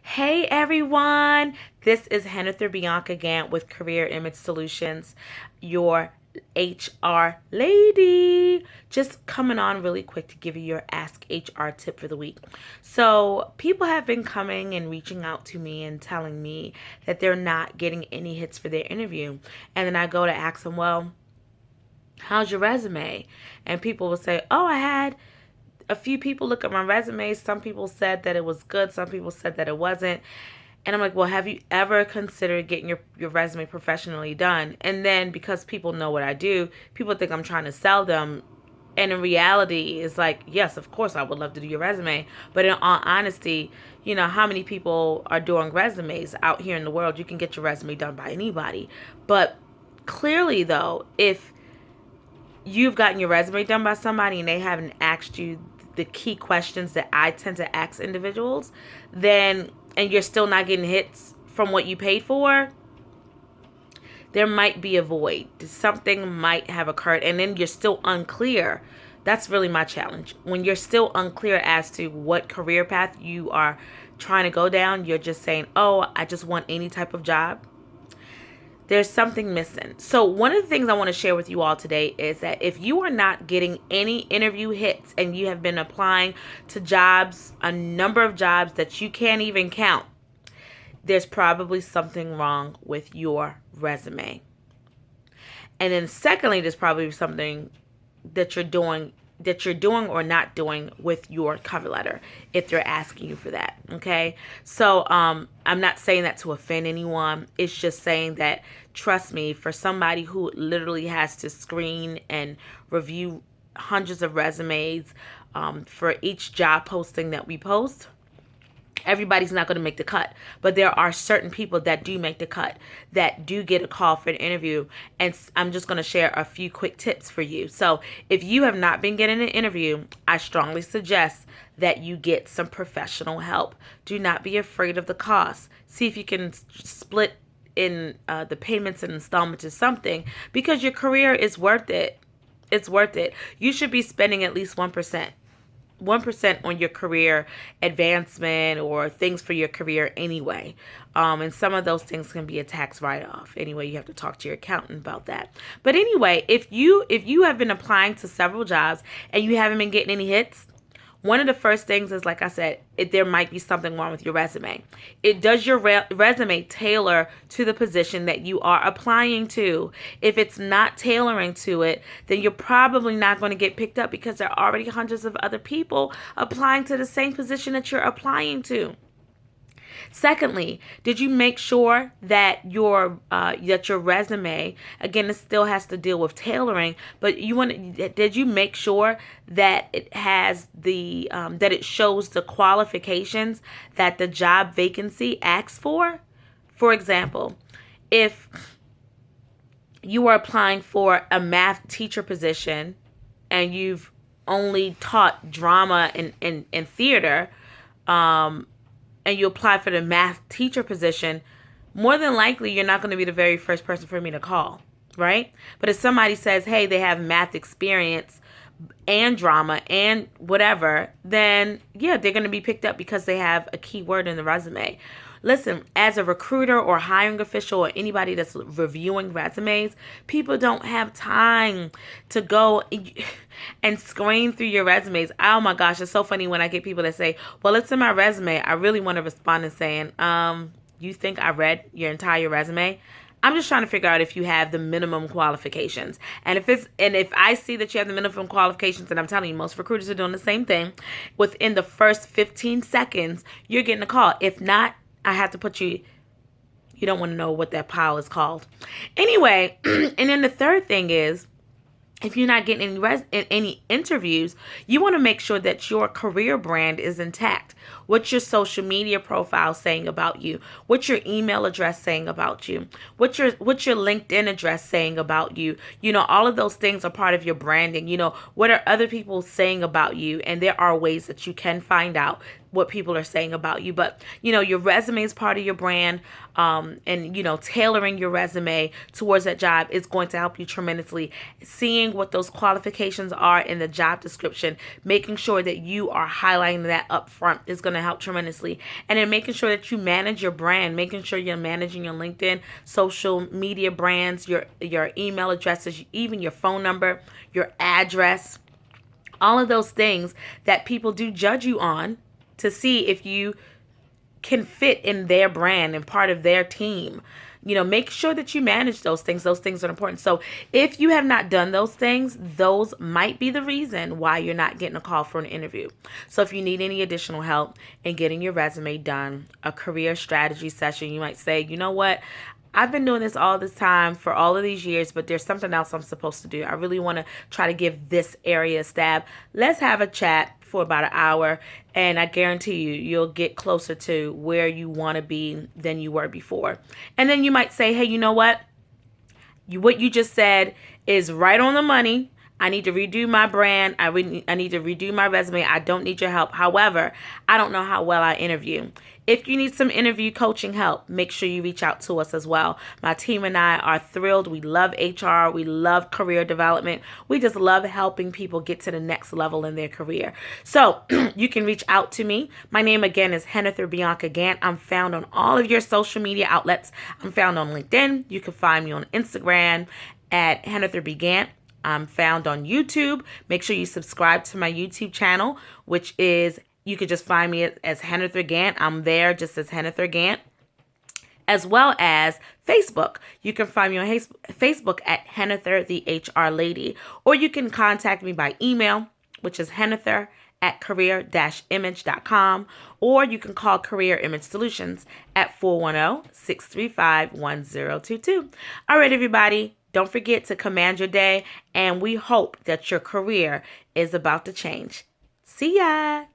Hey everyone, this is Hennither Bianca Gant with Career Image Solutions, your HR lady. Just coming on really quick to give you your Ask HR tip for the week. So, people have been coming and reaching out to me and telling me that they're not getting any hits for their interview. And then I go to ask them, well, how's your resume? And people will say, oh, I had a few people look at my resume. Some people said that it was good. Some people said that it wasn't. And I'm like, well, have you ever considered getting your resume professionally done? And then because people know what I do, people think I'm trying to sell them. And in reality, it's like, yes, of course, I would love to do your resume. But in all honesty, how many people are doing resumes out here in the world? You can get your resume done by anybody. But clearly, though, if you've gotten your resume done by somebody and they haven't asked you the key questions that I tend to ask individuals, then, and you're still not getting hits from what you paid for, there might be a void. Something might have occurred, and then you're still unclear. That's really my challenge. When you're still unclear as to what career path you are trying to go down, you're just saying, oh, I just want any type of job. There's something missing. So one of the things I want to share with you all today is that if you are not getting any interview hits and you have been applying to jobs, a number of jobs that you can't even count, there's probably something wrong with your resume. And then secondly, there's probably something that you're doing or not doing with your cover letter if they're asking you for that. Okay. So I'm not saying that to offend anyone. It's just saying that, trust me, for somebody who literally has to screen and review hundreds of resumes for each job posting that we post, everybody's not going to make the cut, but there are certain people that do make the cut, that do get a call for an interview. And I'm just going to share a few quick tips for you. So if you have not been getting an interview, I strongly suggest that you get some professional help. Do not be afraid of the cost. See if you can split in the payments and installments or something, because your career is worth it. It's worth it. You should be spending at least 1%. 1% on your career advancement or things for your career anyway. And some of those things can be a tax write-off. Anyway, you have to talk to your accountant about that. But anyway, if you have been applying to several jobs and you haven't been getting any hits, one of the first things is, like I said, there might be something wrong with your resume. Does your resume tailor to the position that you are applying to? If it's not tailoring to it, then you're probably not going to get picked up, because there are already hundreds of other people applying to the same position that you're applying to. Secondly, did you make sure that your resume, again, it still has to deal with tailoring, but did you make sure that it has that it shows the qualifications that the job vacancy asks for? For example, if you are applying for a math teacher position and you've only taught drama and theater, and you apply for the math teacher position, more than likely you're not going to be the very first person for me to call, right? But if somebody says, hey, they have math experience and drama and whatever, then yeah, they're going to be picked up because they have a keyword in the resume. Listen, as a recruiter or hiring official or anybody that's reviewing resumes, people don't have time to go and screen through your resumes. Oh my gosh, it's so funny when I get people that say, well, it's in my resume. I really want to respond and saying, you think I read your entire resume? I'm just trying to figure out if you have the minimum qualifications. And if I see that you have the minimum qualifications, and I'm telling you, most recruiters are doing the same thing, within the first 15 seconds, you're getting a call. If not, I have to put you don't want to know what that pile is called. Anyway, and then the third thing is, if you're not getting any interviews, you want to make sure that your career brand is intact. What's your social media profile saying about you? What's your email address saying about you? What's your LinkedIn address saying about you? All of those things are part of your branding. What are other people saying about you? And there are ways that you can find out what people are saying about you. But, your resume is part of your brand. And, tailoring your resume towards that job is going to help you tremendously. Seeing what those qualifications are in the job description, making sure that you are highlighting that up front is going to help tremendously. And then making sure that you manage your brand, making sure you're managing your LinkedIn, social media brands, your email addresses, even your phone number, your address, all of those things that people do judge you on to see if you can fit in their brand and part of their team. Make sure that you manage those things. Those things are important. So if you have not done those things, those might be the reason why you're not getting a call for an interview. So if you need any additional help in getting your resume done, a career strategy session, you might say, you know what? I've been doing this all this time for all of these years, but there's something else I'm supposed to do. I really want to try to give this area a stab. Let's have a chat for about an hour, and I guarantee you'll get closer to where you want to be than you were before. And then you might say, hey, you know what? What you just said is right on the money. I need to redo my brand. I need to redo my resume. I don't need your help. However, I don't know how well I interview. If you need some interview coaching help, make sure you reach out to us as well. My team and I are thrilled. We love HR. We love career development. We just love helping people get to the next level in their career. So you can reach out to me. My name again is Hennither Bianca Gant. I'm found on all of your social media outlets. I'm found on LinkedIn. You can find me on Instagram at Hennither B. Gant. I'm found on YouTube. Make sure you subscribe to my YouTube channel, which is, you could just find me as Hennither Gant. I'm there just as Hennither Gant. As well as Facebook. You can find me on Facebook at Hennither the HR Lady. Or you can contact me by email, which is Hennither@career-image.com. Or you can call Career Image Solutions at 410-635-1022. All right, everybody. Don't forget to command your day, and we hope that your career is about to change. See ya!